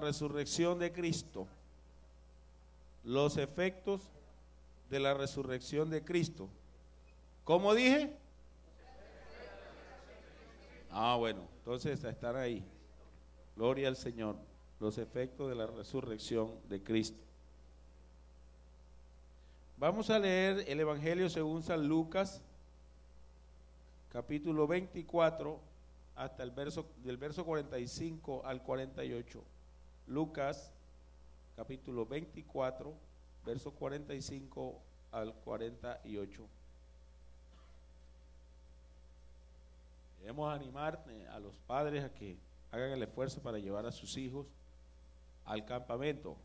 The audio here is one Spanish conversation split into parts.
resurrección de Cristo. Los efectos de la resurrección de Cristo. ¿Cómo dije? Bueno, entonces están ahí. Gloria al Señor. Los efectos de la resurrección de Cristo. Vamos a leer el Evangelio según San Lucas, capítulo 24, hasta del verso 45 al 48. Lucas, capítulo 24, verso 45 al 48. Queremos animar a los padres a que hagan el esfuerzo para llevar a sus hijos al campamento,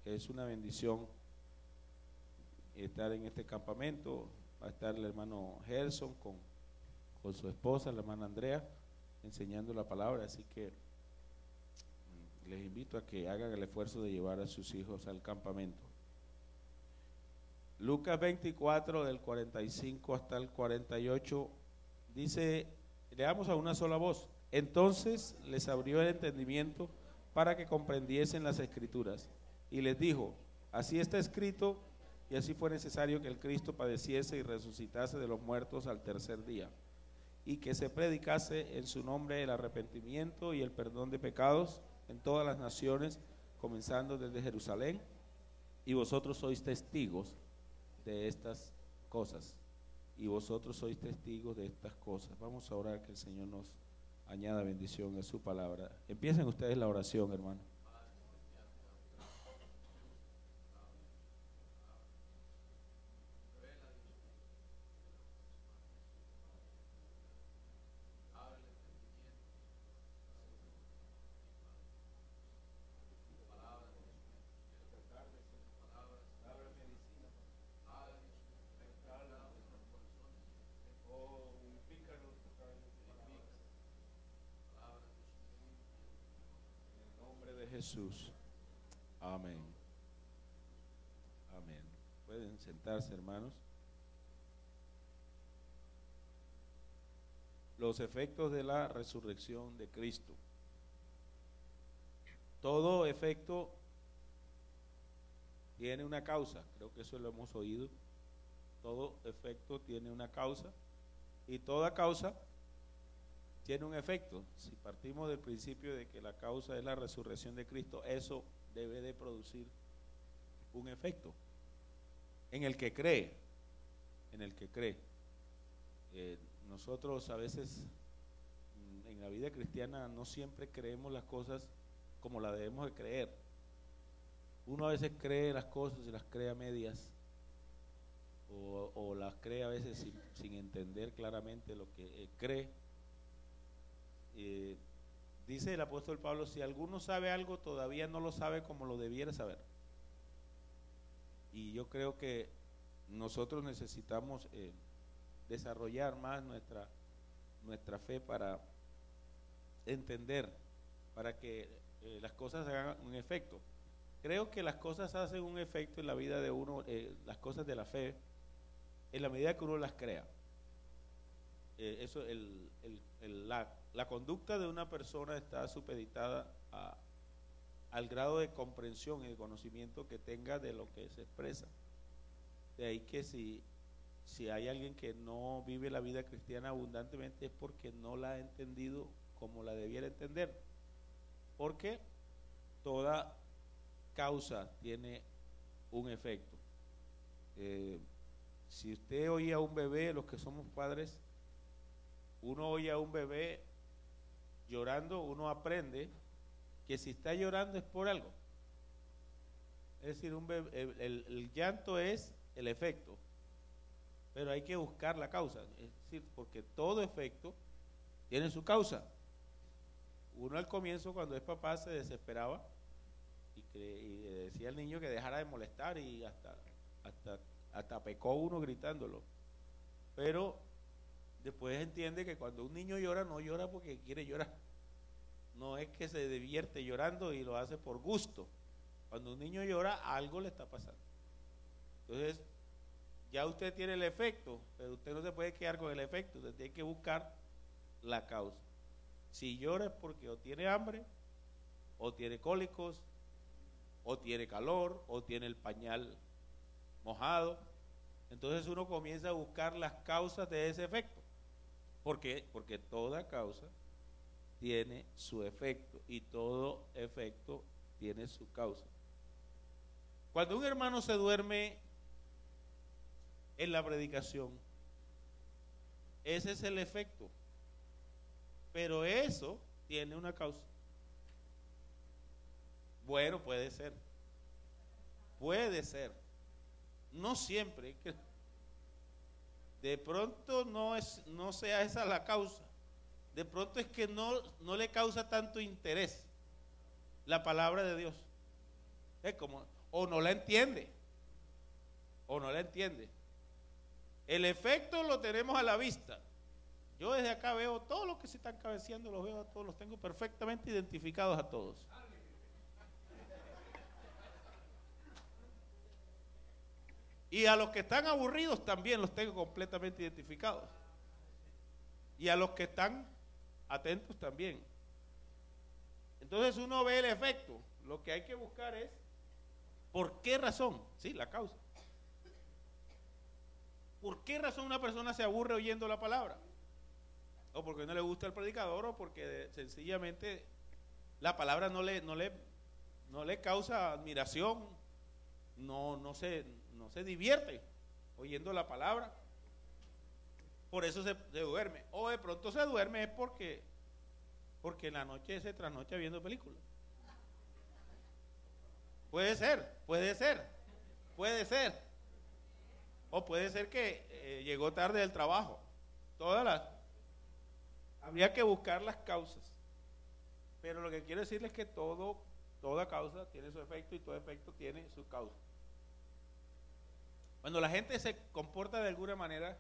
que es una bendición estar en este campamento. Va a estar el hermano Gerson con su esposa, la hermana Andrea, enseñando la palabra, así que les invito a que hagan el esfuerzo de llevar a sus hijos al campamento. Lucas 24, del 45 hasta el 48, dice, leamos a una sola voz. Entonces les abrió el entendimiento para que comprendiesen las Escrituras, y les dijo, así está escrito, y así fue necesario que el Cristo padeciese y resucitase de los muertos al tercer día, y que se predicase en su nombre el arrepentimiento y el perdón de pecados en todas las naciones, comenzando desde Jerusalén, y vosotros sois testigos de estas cosas. Y vosotros sois testigos de estas cosas. Vamos a orar que el Señor nos añada bendición a su palabra. Empiecen ustedes la oración, hermano. Jesús. Amén. Amén. Pueden sentarse, hermanos. Los efectos de la resurrección de Cristo. Todo efecto tiene una causa. Creo que eso lo hemos oído. Todo efecto tiene una causa y toda causa tiene un efecto. Si partimos del principio de que la causa es la resurrección de Cristo, eso debe de producir un efecto en el que cree, nosotros a veces en la vida cristiana no siempre creemos las cosas como las debemos de creer. Uno a veces cree las cosas y las cree a medias, o las cree a veces sin entender claramente lo que cree. Dice el apóstol Pablo, si alguno sabe algo, todavía no lo sabe como lo debiera saber. Y yo creo que nosotros necesitamos desarrollar más nuestra fe para entender, para que las cosas hagan un efecto. Creo que las cosas hacen un efecto en la vida de uno, las cosas de la fe, en la medida que uno las crea. La conducta de una persona está supeditada al grado de comprensión y de conocimiento que tenga de lo que se expresa. De ahí que si hay alguien que no vive la vida cristiana abundantemente es porque no la ha entendido como la debiera entender. Porque toda causa tiene un efecto. Si usted oye a un bebé, los que somos padres, uno oye a un bebé llorando, uno aprende que si está llorando es por algo. Es decir, el llanto es el efecto, pero hay que buscar la causa. Es decir, porque todo efecto tiene su causa. Uno al comienzo, cuando es papá, se desesperaba y decía al niño que dejara de molestar, y hasta pecó uno gritándolo. Pero después entiende que cuando un niño llora, no llora porque quiere llorar. No es que se divierte llorando y lo hace por gusto. Cuando un niño llora, algo le está pasando. Entonces, ya usted tiene el efecto, pero usted no se puede quedar con el efecto, usted tiene que buscar la causa. Si llora es porque o tiene hambre, o tiene cólicos, o tiene calor, o tiene el pañal mojado. Entonces uno comienza a buscar las causas de ese efecto. ¿Por qué? Porque toda causa tiene su efecto y todo efecto tiene su causa. Cuando un hermano se duerme en la predicación, ese es el efecto, pero eso tiene una causa. Bueno, puede ser, no siempre, de pronto no sea esa la causa, de pronto es que no le causa tanto interés la palabra de Dios, es como, o no la entiende, el efecto lo tenemos a la vista. Yo desde acá veo todos los que se están cabeceando, los veo a todos, los tengo perfectamente identificados a todos. Y a los que están aburridos también los tengo completamente identificados. Y a los que están atentos también. Entonces uno ve el efecto. Lo que hay que buscar es ¿por qué razón? Sí, la causa. ¿Por qué razón una persona se aburre oyendo la palabra? O porque no le gusta el predicador, o porque sencillamente la palabra no le causa admiración, no se divierte oyendo la palabra. Por eso se duerme. O de pronto se duerme es porque en la noche se trasnocha viendo películas. Puede ser. O puede ser que llegó tarde del trabajo. Habría que buscar las causas. Pero lo que quiero decirles es que toda causa tiene su efecto y todo efecto tiene su causa. Cuando la gente se comporta de alguna manera,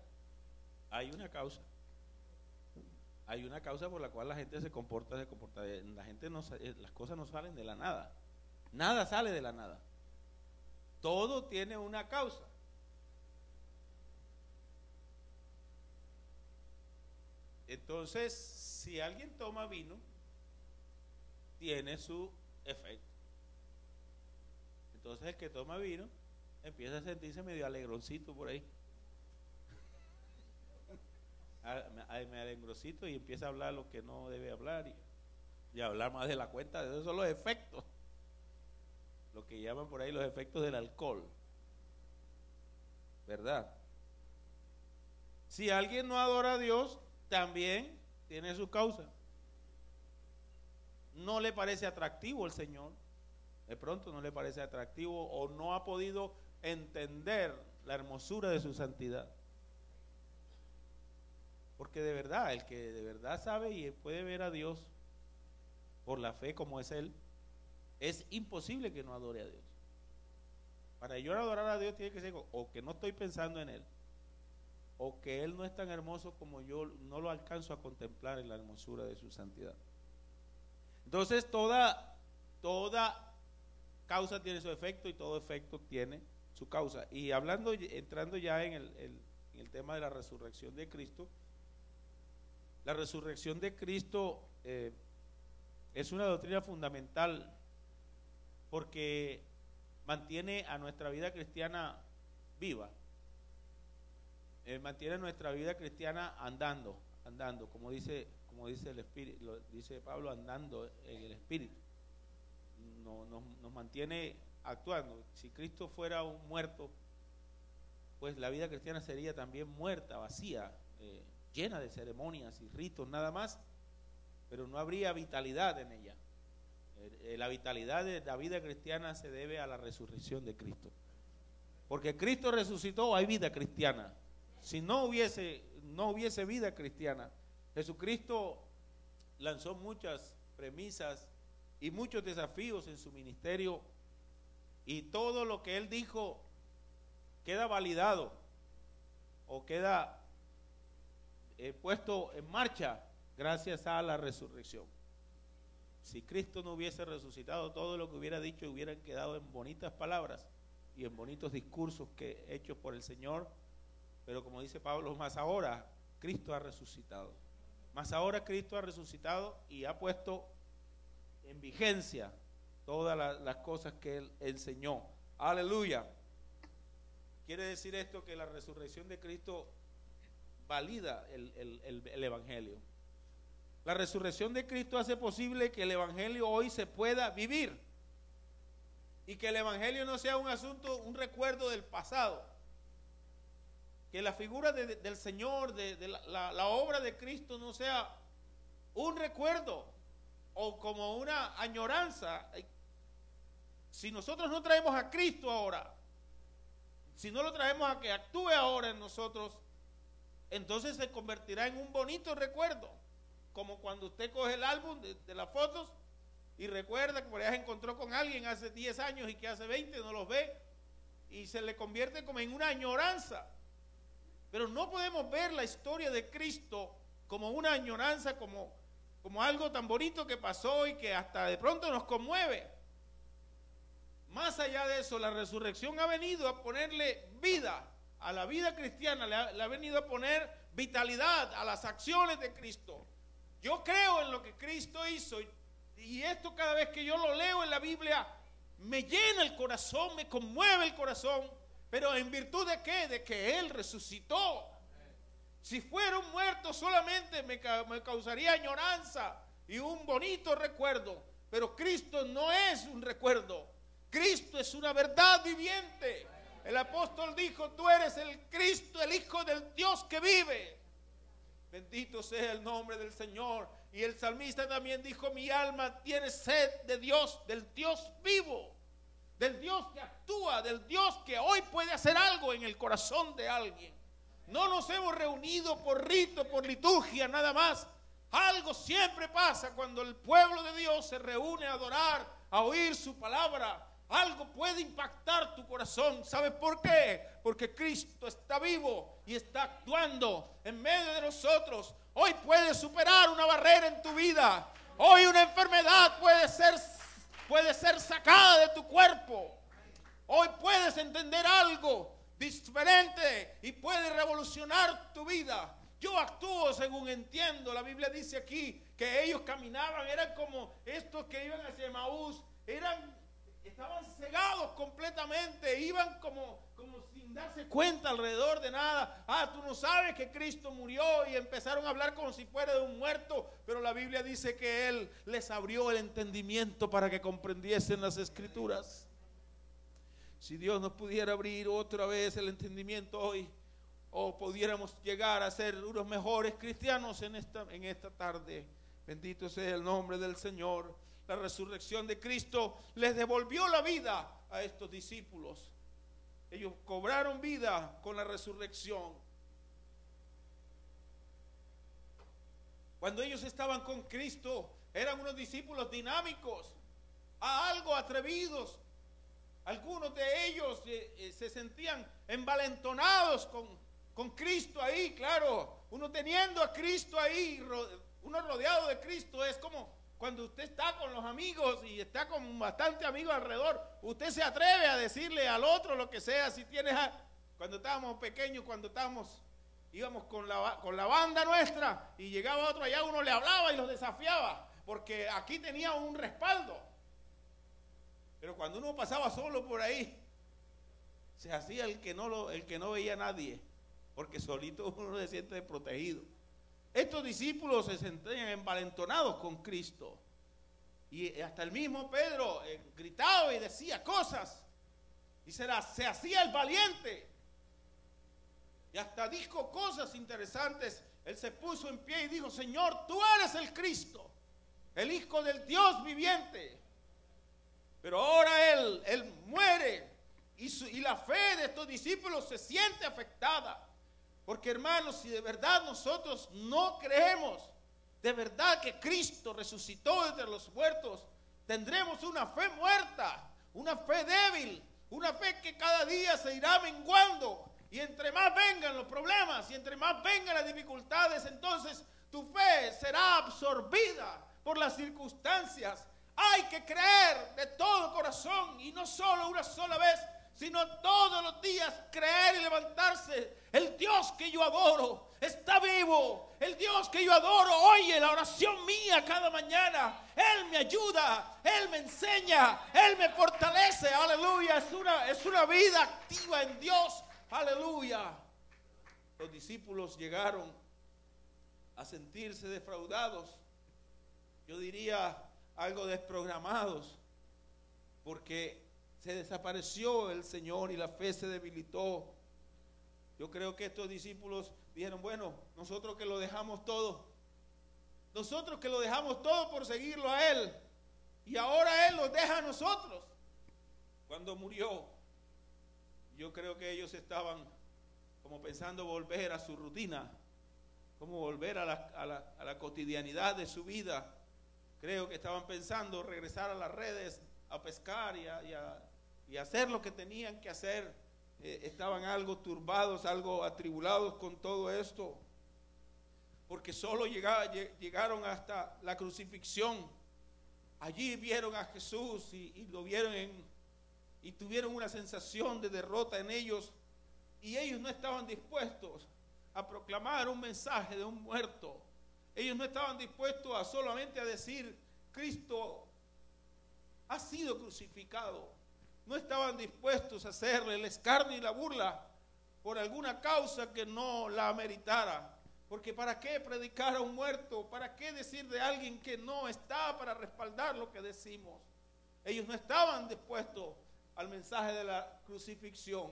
hay una causa. Hay una causa por la cual la gente se comporta. La gente las cosas no salen de la nada. Nada sale de la nada. Todo tiene una causa. Entonces, si alguien toma vino, tiene su efecto. Entonces el que toma vino empieza a sentirse medio alegroncito por ahí. Me alegrosito y empieza a hablar lo que no debe hablar y hablar más de la cuenta. Esos son los efectos, lo que llaman por ahí los efectos del alcohol, ¿verdad? Si alguien no adora a Dios, también tiene su causa. No le parece atractivo el Señor, de pronto no le parece atractivo o no ha podido entender la hermosura de su santidad. Porque de verdad, el que de verdad sabe y puede ver a Dios por la fe como es Él, es imposible que no adore a Dios. Para yo adorar a Dios tiene que ser o que no estoy pensando en Él, o que Él no es tan hermoso como yo no lo alcanzo a contemplar en la hermosura de su santidad. Entonces toda causa tiene su efecto y todo efecto tiene su causa. Y entrando ya en el tema de la resurrección de Cristo, la resurrección de Cristo es una doctrina fundamental porque mantiene a nuestra vida cristiana viva. Mantiene nuestra vida cristiana andando, como dice el Espíritu, dice Pablo, andando en el Espíritu. Nos mantiene actuando. Si Cristo fuera un muerto, pues la vida cristiana sería también muerta, vacía, llena de ceremonias y ritos nada más, pero no habría vitalidad en ella. La vitalidad de la vida cristiana se debe a la resurrección de Cristo. Porque Cristo resucitó, hay vida cristiana. Si no hubiese vida cristiana, Jesucristo lanzó muchas premisas y muchos desafíos en su ministerio, y todo lo que Él dijo queda validado o queda puesto en marcha gracias a la resurrección. Si Cristo no hubiese resucitado, todo lo que hubiera dicho hubieran quedado en bonitas palabras y en bonitos discursos hechos por el Señor. Pero como dice Pablo, más ahora Cristo ha resucitado. Más ahora Cristo ha resucitado y ha puesto en vigencia todas las cosas que Él enseñó. Aleluya. Quiere decir esto que la resurrección de Cristo valida el Evangelio. La resurrección de Cristo hace posible que el Evangelio hoy se pueda vivir y que el Evangelio no sea un asunto, un recuerdo del pasado. Que la figura del Señor, de la obra de Cristo no sea un recuerdo o como una añoranza. Si nosotros no traemos a Cristo ahora, si no lo traemos a que actúe ahora en nosotros, entonces se convertirá en un bonito recuerdo, como cuando usted coge el álbum de las fotos y recuerda que por allá se encontró con alguien hace 10 años y que hace 20 no los ve, y se le convierte como en una añoranza. Pero no podemos ver la historia de Cristo como una añoranza, como algo tan bonito que pasó y que hasta de pronto nos conmueve. Más allá de eso, la resurrección ha venido a ponerle vida a la vida cristiana, le ha venido a poner vitalidad a las acciones de Cristo. Yo creo en lo que Cristo hizo y esto cada vez que yo lo leo en la Biblia me llena el corazón, me conmueve el corazón. Pero ¿en virtud de qué? De que Él resucitó. Si fuera un muerto solamente me causaría añoranza y un bonito recuerdo. Pero Cristo no es un recuerdo. Cristo es una verdad viviente. El apóstol dijo: tú eres el Cristo, el Hijo del Dios que vive. Bendito sea el nombre del Señor. Y el salmista también dijo: mi alma tiene sed de Dios, del Dios vivo, del Dios que actúa, del Dios que hoy puede hacer algo en el corazón de alguien. No nos hemos reunido por rito, por liturgia, nada más. Algo siempre pasa cuando el pueblo de Dios se reúne a adorar, a oír su palabra. Algo puede impactar tu corazón. ¿Sabes por qué? Porque Cristo está vivo y está actuando en medio de nosotros. Hoy puedes superar una barrera en tu vida. Hoy una enfermedad puede ser sacada de tu cuerpo. Hoy puedes entender algo diferente y puede revolucionar tu vida. Yo actúo según entiendo. La Biblia dice aquí que ellos caminaban, eran como estos que iban hacia Emaús, estaban cegados completamente, iban como sin darse cuenta alrededor de nada. Tú no sabes que Cristo murió, y empezaron a hablar como si fuera de un muerto, pero la Biblia dice que Él les abrió el entendimiento para que comprendiesen las Escrituras. Si Dios nos pudiera abrir otra vez el entendimiento hoy, o pudiéramos llegar a ser unos mejores cristianos en esta tarde. Bendito sea el nombre del Señor. La resurrección de Cristo les devolvió la vida a estos discípulos. Ellos cobraron vida con la resurrección. Cuando ellos estaban con Cristo, eran unos discípulos dinámicos, algo atrevidos. Algunos de ellos se sentían envalentonados con Cristo ahí, claro. Uno teniendo a Cristo ahí, uno rodeado de Cristo, es como cuando usted está con los amigos y está con bastante amigos alrededor, usted se atreve a decirle al otro lo que sea. Si tienes cuando estábamos pequeños, íbamos con la banda nuestra y llegaba otro allá, uno le hablaba y los desafiaba, porque aquí tenía un respaldo. Pero cuando uno pasaba solo por ahí, se hacía el que no veía a nadie, porque solito uno se siente desprotegido. Estos discípulos se sentían envalentonados con Cristo. Y hasta el mismo Pedro gritaba y decía cosas. Y se hacía el valiente. Y hasta dijo cosas interesantes. Él se puso en pie y dijo: Señor, tú eres el Cristo, el Hijo del Dios viviente. Pero ahora él muere. Y la fe de estos discípulos se siente afectada. Porque, hermanos, si de verdad nosotros no creemos de verdad que Cristo resucitó entre los muertos, tendremos una fe muerta, una fe débil, una fe que cada día se irá menguando. Y entre más vengan los problemas y entre más vengan las dificultades, entonces tu fe será absorbida por las circunstancias. Hay que creer de todo corazón, y no solo una sola vez, sino todos los días creer y levantarse. El Dios que yo adoro está vivo. El Dios que yo adoro oye la oración mía cada mañana. Él me ayuda, Él me enseña, Él me fortalece. Aleluya, es una vida activa en Dios. Aleluya. Los discípulos llegaron a sentirse defraudados, yo diría algo desprogramados, porque se desapareció el Señor y la fe se debilitó. Yo creo que estos discípulos dijeron, bueno, nosotros que lo dejamos todo por seguirlo a Él, y ahora Él nos deja a nosotros. Cuando murió, yo creo que ellos estaban como pensando volver a su rutina, como volver a la cotidianidad de su vida. Creo que estaban pensando regresar a las redes a pescar y hacer lo que tenían que hacer. Estaban algo turbados, algo atribulados con todo esto, porque solo llegaron hasta la crucifixión. Allí vieron a Jesús y lo vieron y tuvieron una sensación de derrota en ellos, y ellos no estaban dispuestos a proclamar un mensaje de un muerto. Ellos no estaban dispuestos a solamente a decir Cristo ha sido crucificado. No estaban dispuestos a hacerle el escarnio y la burla por alguna causa que no la ameritara. Porque ¿para qué predicar a un muerto? ¿Para qué decir de alguien que no está para respaldar lo que decimos? Ellos no estaban dispuestos al mensaje de la crucifixión.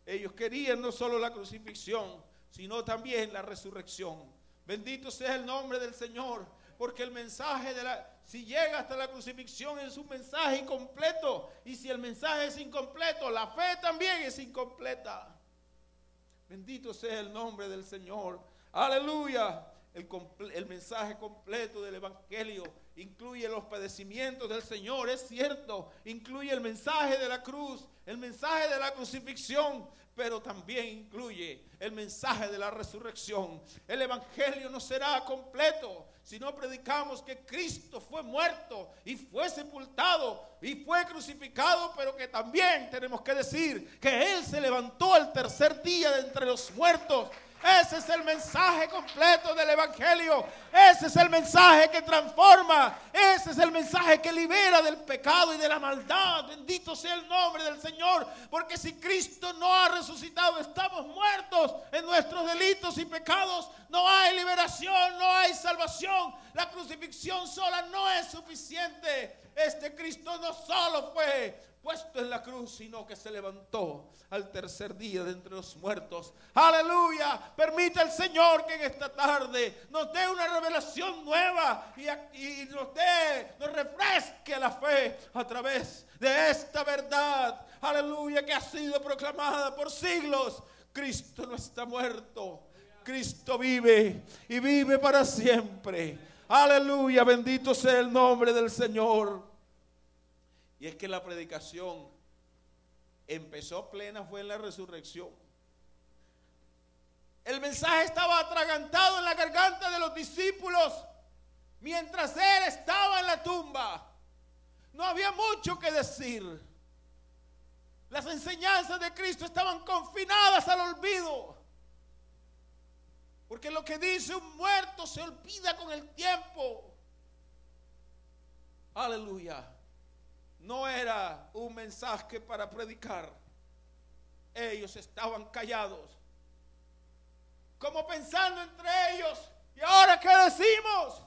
Ellos querían no solo la crucifixión, sino también la resurrección. Bendito sea el nombre del Señor, porque el mensaje si llega hasta la crucifixión es un mensaje incompleto, y si el mensaje es incompleto, la fe también es incompleta. Bendito sea el nombre del Señor. Aleluya. El mensaje completo del Evangelio incluye los padecimientos del Señor, es cierto, incluye el mensaje de la cruz, el mensaje de la crucifixión, pero también incluye el mensaje de la resurrección. El Evangelio no será completo si no predicamos que Cristo fue muerto y fue sepultado y fue crucificado, pero que también tenemos que decir que Él se levantó el tercer día de entre los muertos. Ese es el mensaje completo del Evangelio. Ese es el mensaje que transforma. Ese es el mensaje que libera del pecado y de la maldad. Bendito sea el nombre del Señor. Porque si Cristo no ha resucitado, estamos muertos en nuestros delitos y pecados. No hay liberación, no hay salvación. La crucifixión sola no es suficiente. Este Cristo no solo fue puesto en la cruz, sino que se levantó al tercer día de entre los muertos. Aleluya. Permita el Señor que en esta tarde nos dé una revelación nueva y nos refresque la fe a través de esta verdad. Aleluya, que ha sido proclamada por siglos. Cristo no está muerto, Cristo vive y vive para siempre. Aleluya, bendito sea el nombre del Señor. Y es que la predicación empezó plena fue en la resurrección. El mensaje estaba atragantado en la garganta de los discípulos mientras Él estaba en la tumba. No había mucho que decir. Las enseñanzas de Cristo estaban confinadas al olvido. Porque lo que dice un muerto se olvida con el tiempo. Aleluya. No era un mensaje para predicar. Ellos estaban callados, como pensando entre ellos: ¿y ahora qué decimos?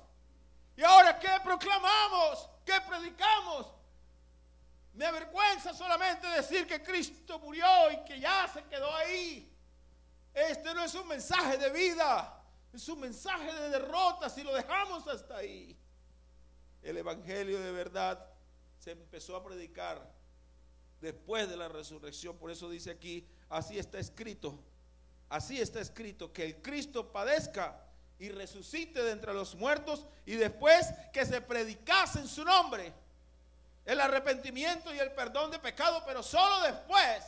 ¿Y ahora qué proclamamos? ¿Qué predicamos? Me avergüenza solamente decir que Cristo murió y que ya se quedó ahí. Este no es un mensaje de vida, es un mensaje de derrota si lo dejamos hasta ahí. El Evangelio de verdad se empezó a predicar después de la resurrección. Por eso dice aquí: así está escrito, que el Cristo padezca y resucite de entre los muertos, y después que se predicase en su nombre el arrepentimiento y el perdón de pecado, pero solo después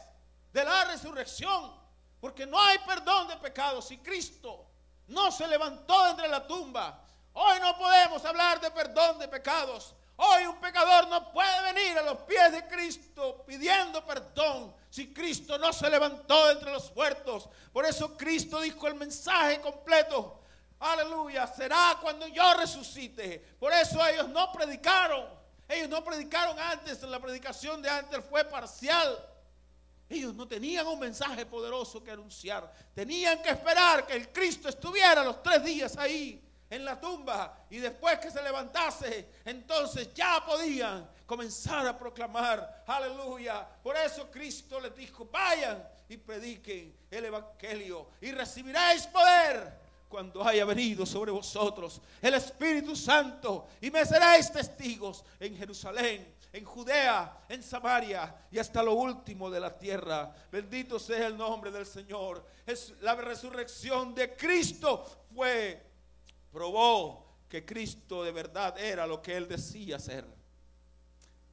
de la resurrección, porque no hay perdón de pecados si Cristo no se levantó de entre la tumba. Hoy no podemos hablar de perdón de pecados. Hoy un pecador no puede venir a los pies de Cristo pidiendo perdón si Cristo no se levantó de entre los muertos. Por eso Cristo dijo el mensaje completo. Aleluya, será cuando yo resucite. Por eso ellos no predicaron. Ellos no predicaron antes. La predicación de antes fue parcial. Ellos no tenían un mensaje poderoso que anunciar. Tenían que esperar que el Cristo estuviera los 3 días ahí en la tumba, y después que se levantase, entonces ya podían comenzar a proclamar, aleluya. Por eso Cristo les dijo: vayan y prediquen el evangelio y recibiréis poder cuando haya venido sobre vosotros el Espíritu Santo, y me seréis testigos en Jerusalén, en Judea, en Samaria y hasta lo último de la tierra. Bendito sea el nombre del Señor. Es la resurrección de Cristo probó que Cristo de verdad era lo que Él decía ser.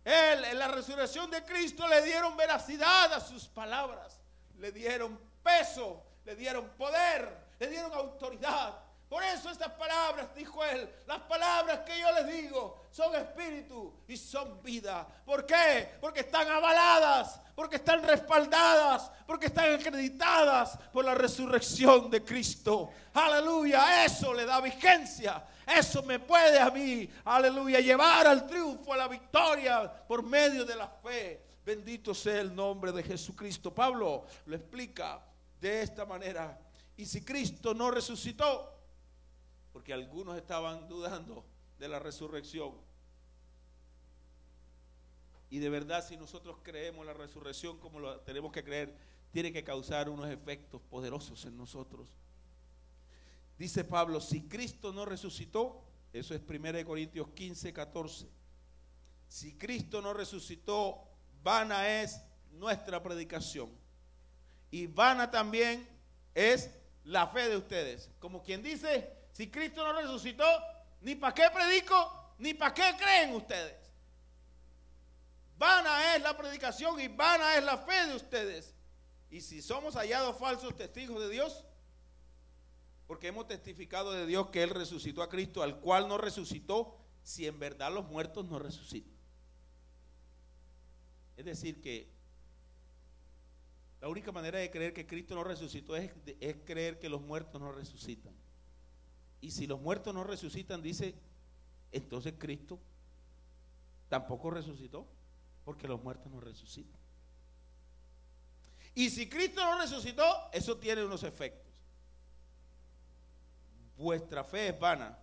Él, en la resurrección de Cristo, le dieron veracidad a sus palabras, le dieron peso, le dieron poder, le dieron autoridad. Por eso estas palabras, dijo Él, las palabras que yo les digo son espíritu y son vida. ¿Por qué? Porque están avaladas, porque están respaldadas, porque están acreditadas por la resurrección de Cristo. Aleluya, eso le da vigencia. Eso me puede a mí, aleluya, llevar al triunfo, a la victoria por medio de la fe. Bendito sea el nombre de Jesucristo. Pablo lo explica de esta manera. Y si Cristo no resucitó, porque algunos estaban dudando de la resurrección. Y de verdad, si nosotros creemos la resurrección como lo tenemos que creer, tiene que causar unos efectos poderosos en nosotros. Dice Pablo: si Cristo no resucitó, eso es 1 Corintios 15, 14. Si Cristo no resucitó, vana es nuestra predicación, y vana también es la fe de ustedes. Como quien dice: si Cristo no resucitó, ni para qué predico, ni para qué creen ustedes. Vana es la predicación y vana es la fe de ustedes. Y si somos hallados falsos testigos de Dios, porque hemos testificado de Dios que Él resucitó a Cristo, al cual no resucitó, si en verdad los muertos no resucitan. Es decir, que la única manera de creer que Cristo no resucitó es creer que los muertos no resucitan. Y si los muertos no resucitan, dice, entonces Cristo tampoco resucitó, porque los muertos no resucitan. Y si Cristo no resucitó, eso tiene unos efectos. Vuestra fe es vana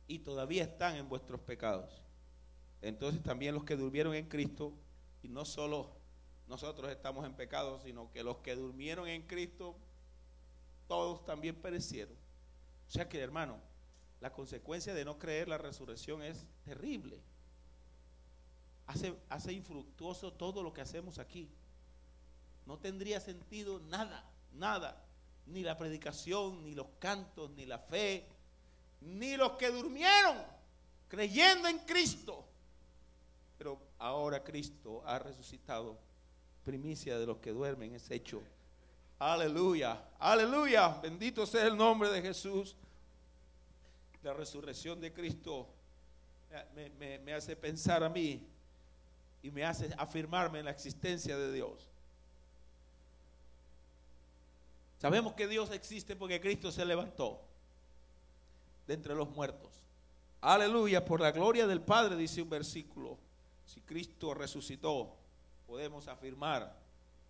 y todavía están en vuestros pecados. Entonces también los que durmieron en Cristo, y no solo nosotros estamos en pecado, sino que los que durmieron en Cristo, todos también perecieron. O sea que, hermano, la consecuencia de no creer la resurrección es terrible. Hace infructuoso todo lo que hacemos aquí. No tendría sentido nada. Ni la predicación, ni los cantos, ni la fe, ni los que durmieron creyendo en Cristo. Pero ahora Cristo ha resucitado. Primicia de los que duermen es hecho. Aleluya, aleluya, bendito sea el nombre de Jesús. La resurrección de Cristo me hace pensar a mí y me hace afirmarme en la existencia de Dios. Sabemos que Dios existe porque Cristo se levantó de entre los muertos. Aleluya, por la gloria del Padre, dice un versículo. Si Cristo resucitó, podemos afirmar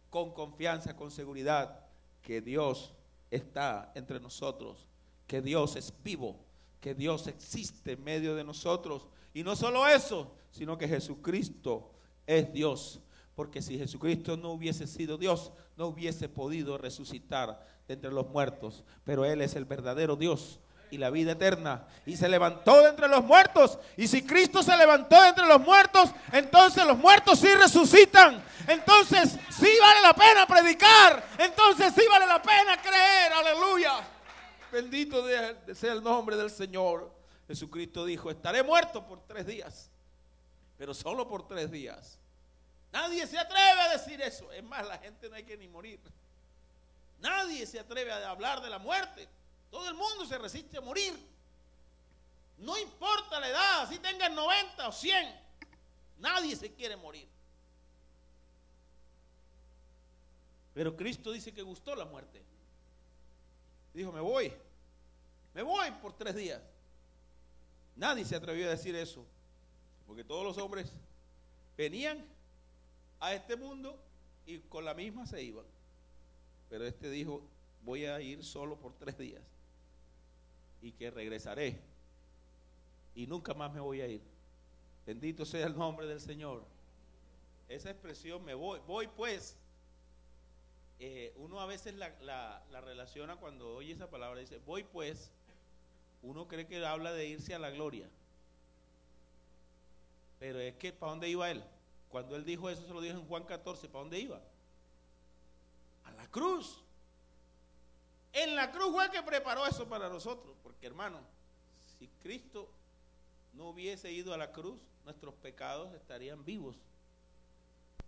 con confianza, con seguridad, que Dios está entre nosotros, que Dios es vivo, que Dios existe en medio de nosotros. Y no solo eso, sino que Jesucristo es Dios. Porque si Jesucristo no hubiese sido Dios, no hubiese podido resucitar de entre los muertos. Pero Él es el verdadero Dios y la vida eterna. Y se levantó de entre los muertos. Y si Cristo se levantó de entre los muertos, entonces los muertos sí resucitan. Entonces sí vale la pena predicar. Entonces sí vale la pena creer. Aleluya. Bendito sea el nombre del Señor. Jesucristo dijo: estaré muerto por 3 días. Pero solo por 3 días. Nadie se atreve a decir eso. Es más, la gente no hay que ni morir. Nadie se atreve a hablar de la muerte. Todo el mundo se resiste a morir. No importa la edad, si tengan 90 o 100, nadie se quiere morir. Pero Cristo dice que gustó la muerte. Dijo, me voy por 3 días. Nadie se atrevió a decir eso, porque todos los hombres venían a este mundo y con la misma se iban. Pero este dijo, voy a ir solo por 3 días y que regresaré y nunca más me voy a ir. Bendito sea el nombre del Señor. Esa expresión, me voy pues, uno a veces la relaciona cuando oye esa palabra, dice, voy pues, uno cree que habla de irse a la gloria. Pero es que, ¿para dónde iba él? Cuando él dijo eso, se lo dijo en Juan 14, ¿para dónde iba? A la cruz. En la cruz fue que preparó eso para nosotros, porque hermano, si Cristo no hubiese ido a la cruz, nuestros pecados estarían vivos.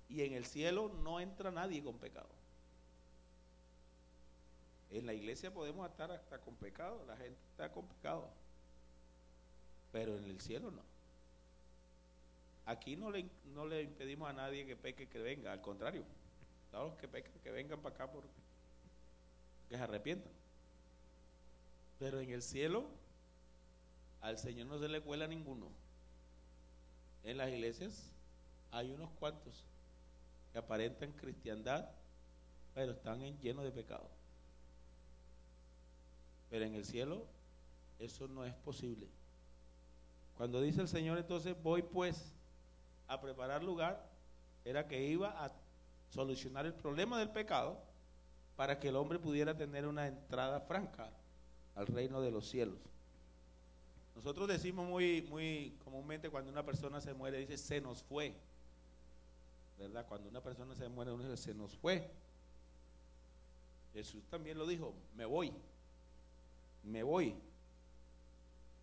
Y en el cielo no entra nadie con pecado. En la iglesia podemos estar hasta con pecado, la gente está con pecado, pero en el cielo no. Aquí no le impedimos a nadie que peque que venga, al contrario, todos los que pecan que vengan para acá porque se arrepientan. Pero en el cielo al Señor no se le cuela ninguno. En las iglesias hay unos cuantos que aparentan cristiandad, pero están llenos de pecado. Pero en el cielo eso no es posible. Cuando dice el Señor entonces, voy pues a preparar lugar, era que iba a solucionar el problema del pecado para que el hombre pudiera tener una entrada franca al reino de los cielos. Nosotros decimos muy comúnmente cuando una persona se muere, dice, se nos fue, ¿verdad? Cuando una persona se muere, uno dice, se nos fue. Jesús también lo dijo, me voy,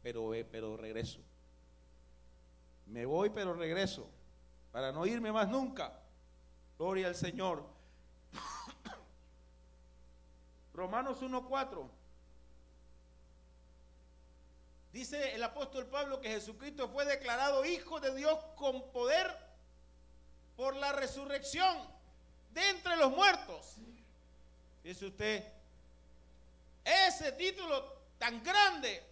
pero regreso. Me voy, pero regreso, para no irme más nunca. Gloria al Señor. Romanos 1:4. Dice el apóstol Pablo que Jesucristo fue declarado Hijo de Dios con poder por la resurrección de entre los muertos. Dice usted, ese título tan grande,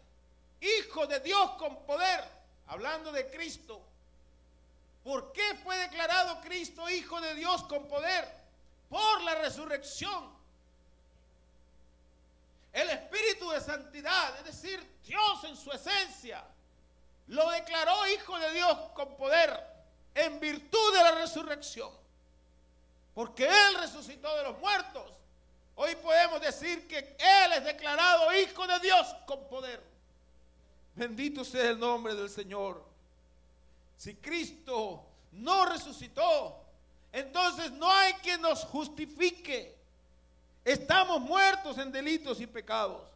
Hijo de Dios con poder, hablando de Cristo. ¿Por qué fue declarado Cristo Hijo de Dios con poder? Por la resurrección. El Espíritu de Santidad, es decir, Dios en su esencia, lo declaró Hijo de Dios con poder en virtud de la resurrección. Porque Él resucitó de los muertos. Hoy podemos decir que Él es declarado Hijo de Dios con poder. Bendito sea el nombre del Señor. Si Cristo no resucitó, entonces no hay quien nos justifique. Estamos muertos en delitos y pecados.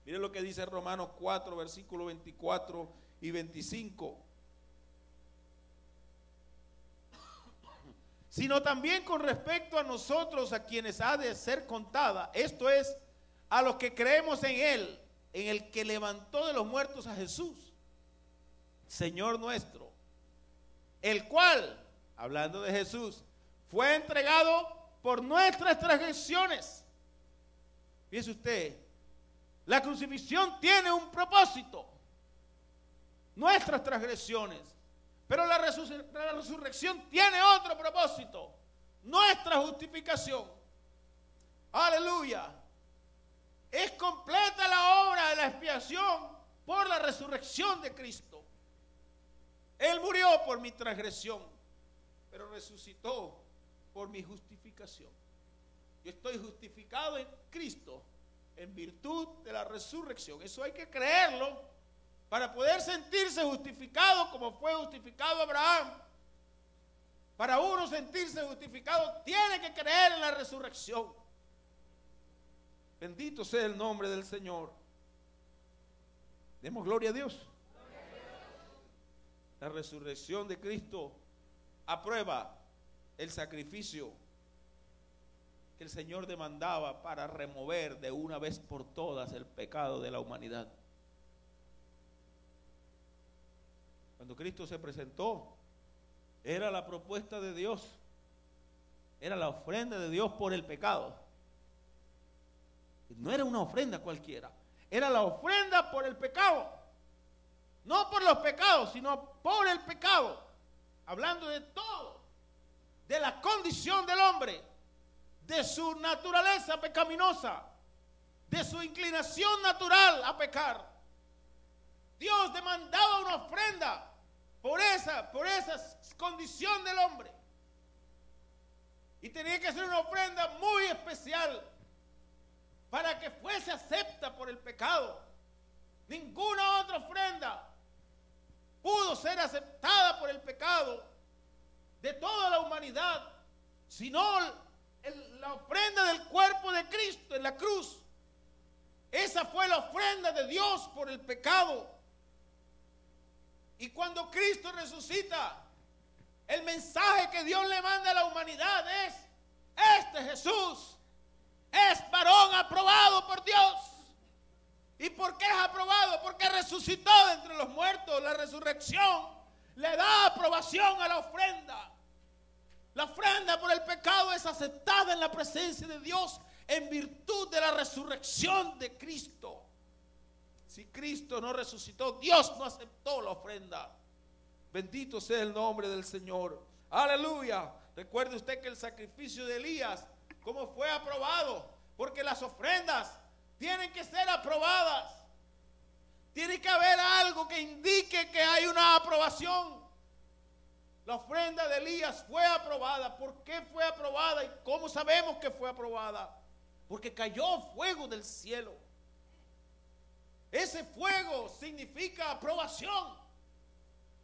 Miren lo que dice Romanos 4, versículos 24 y 25. Sino también con respecto a nosotros, a quienes ha de ser contada, esto es, a los que creemos en Él, en el que levantó de los muertos a Jesús, Señor nuestro, el cual, hablando de Jesús, fue entregado por nuestras transgresiones. Fíjese usted, la crucifixión tiene un propósito, nuestras transgresiones, pero la resurrección tiene otro propósito, nuestra justificación. Aleluya. Es completa la obra de la expiación por la resurrección de Cristo. Él murió por mi transgresión, pero resucitó por mi justificación. Yo estoy justificado en Cristo en virtud de la resurrección. Eso hay que creerlo para poder sentirse justificado como fue justificado Abraham. Para uno sentirse justificado tiene que creer en la resurrección. Bendito sea el nombre del Señor. Demos gloria a Dios. La resurrección de Cristo aprueba el sacrificio que el Señor demandaba para remover de una vez por todas el pecado de la humanidad. Cuando Cristo se presentó, era la propuesta de Dios, era la ofrenda de Dios por el pecado. No era una ofrenda cualquiera, era la ofrenda por el pecado. No por los pecados, sino por el pecado. Hablando de todo, de la condición del hombre, de su naturaleza pecaminosa, de su inclinación natural a pecar. Dios demandaba una ofrenda por esa condición del hombre. Y tenía que ser una ofrenda muy especial para que fuese acepta por el pecado. Ninguna otra ofrenda pudo ser aceptada por el pecado de toda la humanidad, sino la ofrenda del cuerpo de Cristo en la cruz. Esa fue la ofrenda de Dios por el pecado. Y cuando Cristo resucita, el mensaje que Dios le manda a la humanidad es: este Jesús es varón aprobado por Dios. ¿Y por qué es aprobado? Porque resucitó de entre los muertos. La resurrección le da aprobación a la ofrenda. La ofrenda por el pecado es aceptada en la presencia de Dios en virtud de la resurrección de Cristo. Si Cristo no resucitó, Dios no aceptó la ofrenda. Bendito sea el nombre del Señor. Aleluya. Recuerde usted que el sacrificio de Elías, ¿cómo fue aprobado? Porque las ofrendas tienen que ser aprobadas. Tiene que haber algo que indique que hay una aprobación. La ofrenda de Elías fue aprobada. ¿Por qué fue aprobada? ¿Y cómo sabemos que fue aprobada? Porque cayó fuego del cielo. Ese fuego significa aprobación.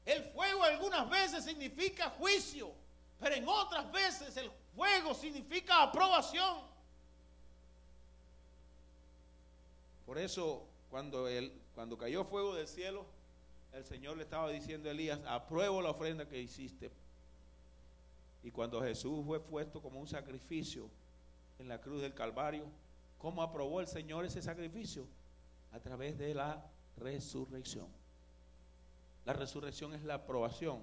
El fuego algunas veces significa juicio, pero en otras veces el fuego significa aprobación. Por eso cuando cayó fuego del cielo, el Señor le estaba diciendo a Elías: apruebo la ofrenda que hiciste. Y cuando Jesús fue puesto como un sacrificio en la cruz del Calvario, ¿cómo aprobó el Señor ese sacrificio? A través de la resurrección. La resurrección es la aprobación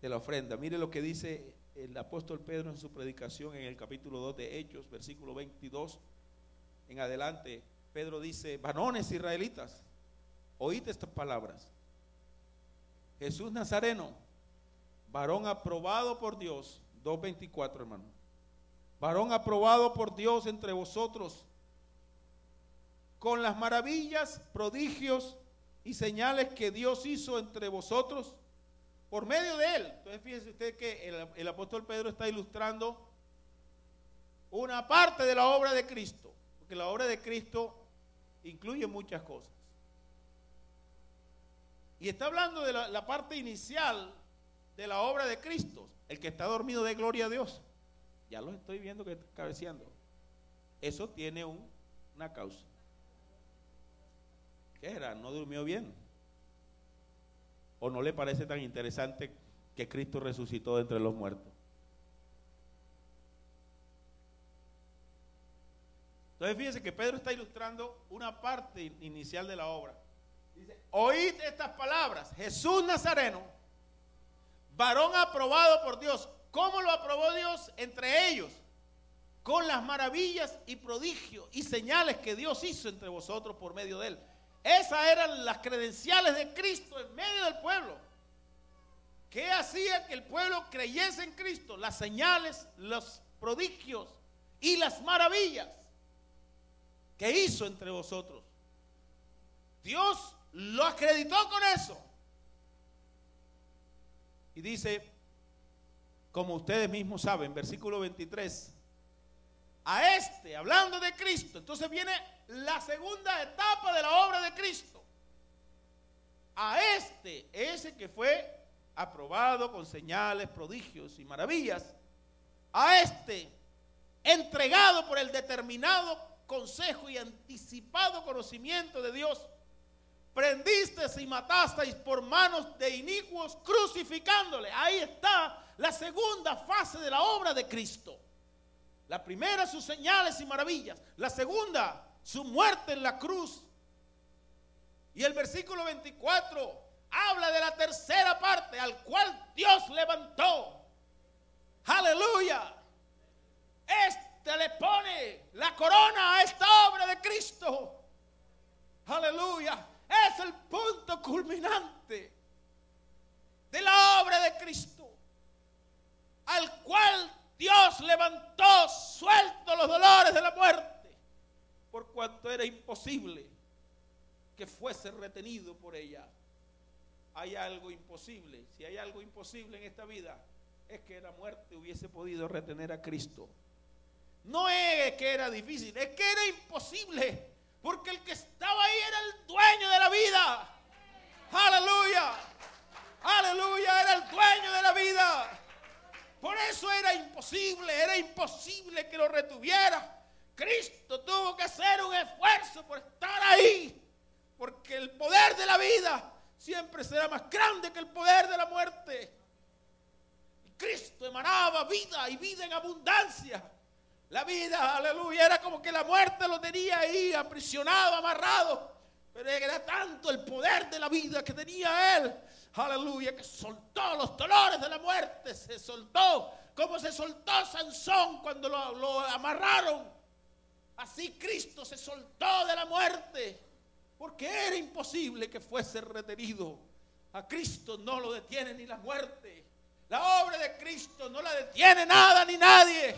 de la ofrenda. Mire lo que dice el apóstol Pedro en su predicación en el capítulo 2 de Hechos, versículo 22 en adelante. Pedro dice: varones israelitas, oíd estas palabras. Jesús Nazareno, varón aprobado por Dios. 2:24, hermano. Varón aprobado por Dios entre vosotros, con las maravillas, prodigios y señales que Dios hizo entre vosotros por medio de él. Entonces fíjese usted que el apóstol Pedro está ilustrando una parte de la obra de Cristo, porque la obra de Cristo incluye muchas cosas. Y está hablando de la parte inicial de la obra de Cristo. El que está dormido dé gloria a Dios. Ya lo estoy viendo que está cabeceando. Eso tiene una causa. ¿Qué era? ¿No durmió bien? ¿O no le parece tan interesante que Cristo resucitó de entre los muertos? Entonces fíjense que Pedro está ilustrando una parte inicial de la obra. Dice: oíd estas palabras. Jesús Nazareno, varón aprobado por Dios. ¿Cómo lo aprobó Dios? Entre ellos, con las maravillas y prodigios y señales que Dios hizo entre vosotros por medio de él. Esas eran las credenciales de Cristo en medio del pueblo. ¿Qué hacía que el pueblo creyese en Cristo? Las señales, los prodigios y las maravillas que hizo entre vosotros. Dios lo acreditó con eso. Y dice, como ustedes mismos saben, versículo 23, a este, hablando de Cristo, entonces viene la segunda etapa de la obra de Cristo. A este, ese que fue aprobado con señales, prodigios y maravillas, a este, entregado por el determinado consejo y anticipado conocimiento de Dios, prendisteis y matasteis por manos de inicuos, crucificándole. Ahí está la segunda fase de la obra de Cristo. La primera, sus señales y maravillas. La segunda, su muerte en la cruz. Y el versículo 24 habla de la tercera parte, al cual Dios levantó. Aleluya. Este le pone la corona a esta obra de Cristo. Aleluya. Es el punto culminante de la obra de Cristo, al cual Dios levantó, suelto los dolores de la muerte, por cuanto era imposible que fuese retenido por ella. Hay algo imposible. Si hay algo imposible en esta vida, es que la muerte hubiese podido retener a Cristo. No es que era difícil, es que era imposible, porque el que estaba ahí era el dueño de la vida. Aleluya, aleluya, era el dueño de la vida. Por eso era imposible que lo retuviera. Cristo tuvo que hacer un esfuerzo por estar ahí, porque el poder de la vida siempre será más grande que el poder de la muerte. Y Cristo emanaba vida y vida en abundancia. La vida, aleluya, era como que la muerte lo tenía ahí aprisionado, amarrado. Pero era tanto el poder de la vida que tenía él, aleluya, que soltó los dolores de la muerte. Se soltó como se soltó Sansón cuando lo amarraron. Así Cristo se soltó de la muerte, porque era imposible que fuese retenido. A Cristo no lo detiene ni la muerte. La obra de Cristo no la detiene nada ni nadie,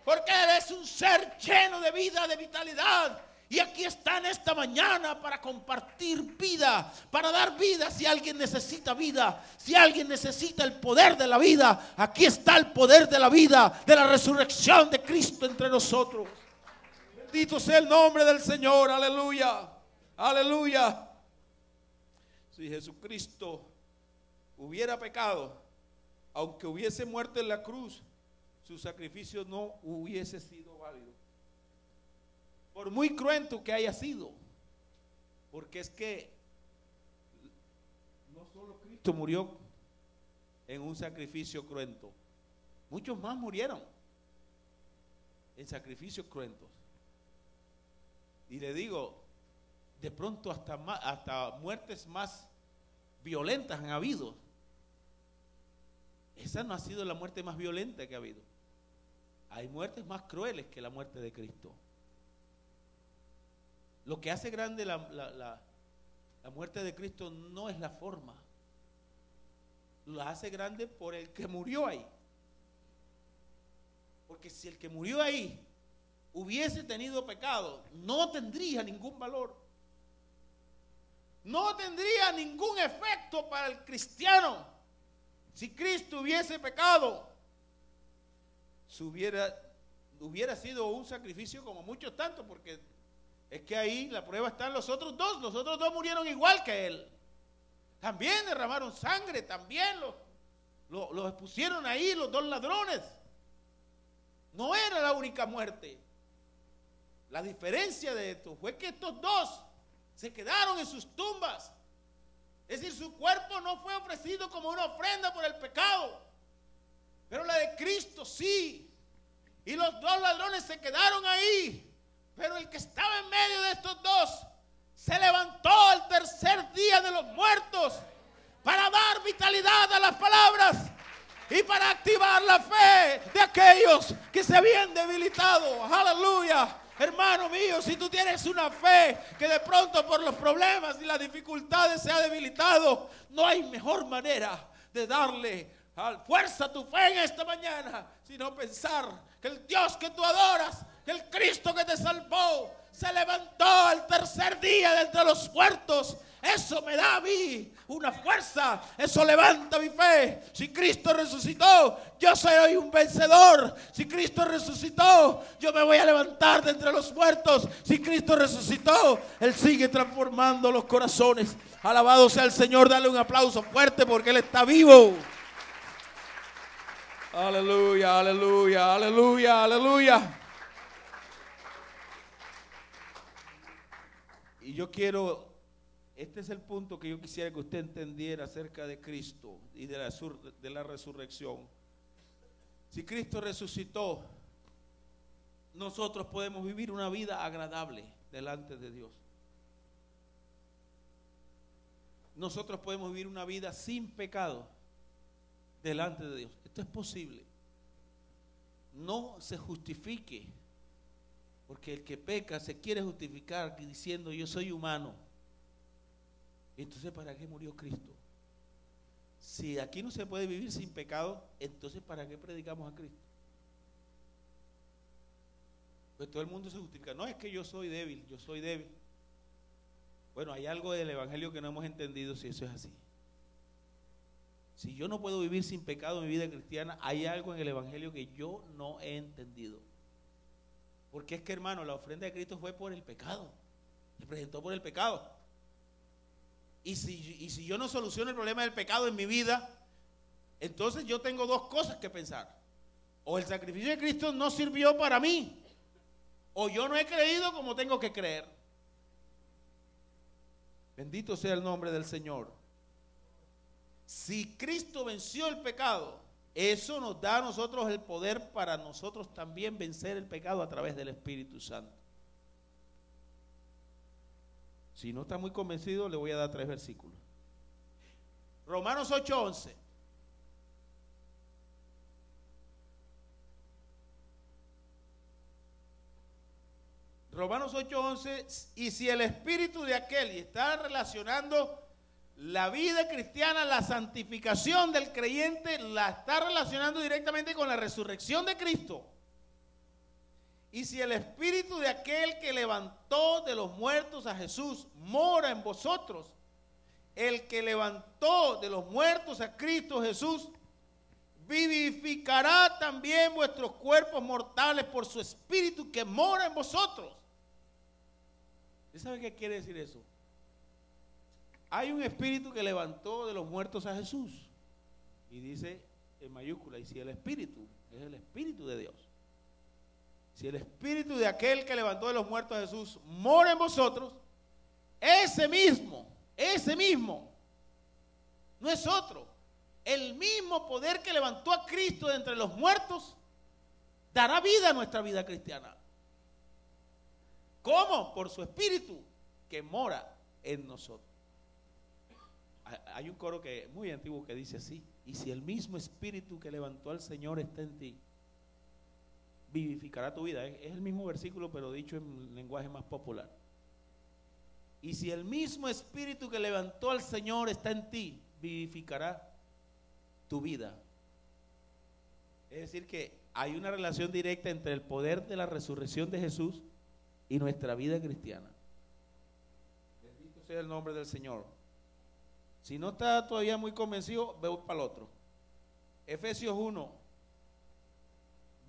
porque Él es un ser lleno de vida, de vitalidad. Y aquí está en esta mañana para compartir vida, para dar vida si alguien necesita vida, si alguien necesita el poder de la vida. Aquí está el poder de la vida, de la resurrección de Cristo entre nosotros. Bendito sea el nombre del Señor, aleluya, aleluya. Si Jesucristo hubiera pecado, aunque hubiese muerto en la cruz, su sacrificio no hubiese sido válido. Por muy cruento que haya sido, porque es que no solo Cristo murió en un sacrificio cruento, muchos más murieron en sacrificios cruentos. Y le digo, de pronto hasta muertes más violentas han habido. Esa no ha sido la muerte más violenta que ha habido. Hay muertes más crueles que la muerte de Cristo. Lo que hace grande la muerte de Cristo no es la forma. La hace grande por el que murió ahí. Porque si el que murió ahí hubiese tenido pecado, no tendría ningún valor. No tendría ningún efecto para el cristiano. Si Cristo hubiese pecado, hubiera sido un sacrificio como muchos tantos, porque es que ahí la prueba está en los otros dos murieron igual que él. También derramaron sangre, también los expusieron ahí los dos ladrones. No era la única muerte. La diferencia de esto fue que estos dos se quedaron en sus tumbas. Es decir, su cuerpo no fue ofrecido como una ofrenda por el pecado, pero la de Cristo sí. Y los dos ladrones se quedaron ahí. Pero el que estaba en medio de estos dos se levantó al tercer día de los muertos para dar vitalidad a las palabras y para activar la fe de aquellos que se habían debilitado. Aleluya. Hermano mío, si tú tienes una fe que de pronto por los problemas y las dificultades se ha debilitado, no hay mejor manera de darle fuerza a tu fe en esta mañana, sino pensar que el Dios que tú adoras, que el Cristo que te salvó, se levantó al tercer día de entre los muertos. Eso me da a mí una fuerza, eso levanta mi fe. Si Cristo resucitó, yo soy hoy un vencedor. Si Cristo resucitó, yo me voy a levantar de entre los muertos. Si Cristo resucitó, Él sigue transformando los corazones. Alabado sea el Señor, dale un aplauso fuerte porque Él está vivo. Aleluya, aleluya, aleluya, aleluya. Y yo quiero, este es el punto que yo quisiera que usted entendiera acerca de Cristo y de la resurrección. Si Cristo resucitó, nosotros podemos vivir una vida agradable delante de Dios. nosotros podemos vivir una vida sin pecado delante de Dios. Esto es posible. No se justifique, porque el que peca se quiere justificar diciendo yo soy humano. Entonces, ¿para qué murió Cristo? Si aquí no se puede vivir sin pecado, entonces ¿para qué predicamos a Cristo? Pues todo el mundo se justifica. No, es que yo soy débil, yo soy débil. Bueno, hay algo del evangelio que no hemos entendido si eso es así. Si yo no puedo vivir sin pecado en mi vida cristiana, hay algo en el evangelio que yo no he entendido. Porque es que, hermano, la ofrenda de Cristo fue por el pecado. Se presentó por el pecado. Y si yo no soluciono el problema del pecado en mi vida, entonces yo tengo dos cosas que pensar. O el sacrificio de Cristo no sirvió para mí, o yo no he creído como tengo que creer. Bendito sea el nombre del Señor. Si Cristo venció el pecado, eso nos da a nosotros el poder para nosotros también vencer el pecado a través del Espíritu Santo. Si no está muy convencido, le voy a dar 3 versículos. Romanos 8:11. Romanos 8:11, y si el espíritu de aquel, y está relacionando la vida cristiana, la santificación del creyente, la está relacionando directamente con la resurrección de Cristo. Y si el espíritu de aquel que levantó de los muertos a Jesús mora en vosotros, el que levantó de los muertos a Cristo Jesús, vivificará también vuestros cuerpos mortales por su espíritu que mora en vosotros. ¿Usted sabe qué quiere decir eso? Hay un espíritu que levantó de los muertos a Jesús. Y dice en mayúscula, y si el espíritu es el espíritu de Dios. Si el espíritu de aquel que levantó de los muertos a Jesús mora en vosotros, ese mismo, no es otro. El mismo poder que levantó a Cristo de entre los muertos dará vida a nuestra vida cristiana. ¿Cómo? Por su espíritu que mora en nosotros. Hay un coro que muy antiguo que dice así: y si el mismo espíritu que levantó al Señor está en ti, vivificará tu vida. Es el mismo versículo, pero dicho en lenguaje más popular. Y si el mismo espíritu que levantó al Señor está en ti, vivificará tu vida. Es decir, que hay una relación directa entre el poder de la resurrección de Jesús y nuestra vida cristiana. Bendito sea el nombre del Señor. Si no está todavía muy convencido, voy para el otro. Efesios 1,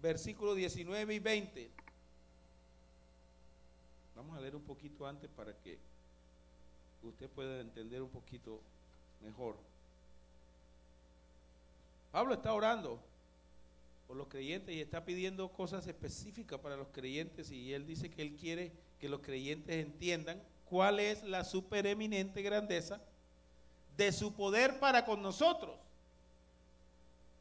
versículos 19 y 20. Vamos a leer un poquito antes para que usted pueda entender un poquito mejor. Pablo está orando por los creyentes y está pidiendo cosas específicas para los creyentes, y él dice que él quiere que los creyentes entiendan cuál es la supereminente grandeza de su poder para con nosotros.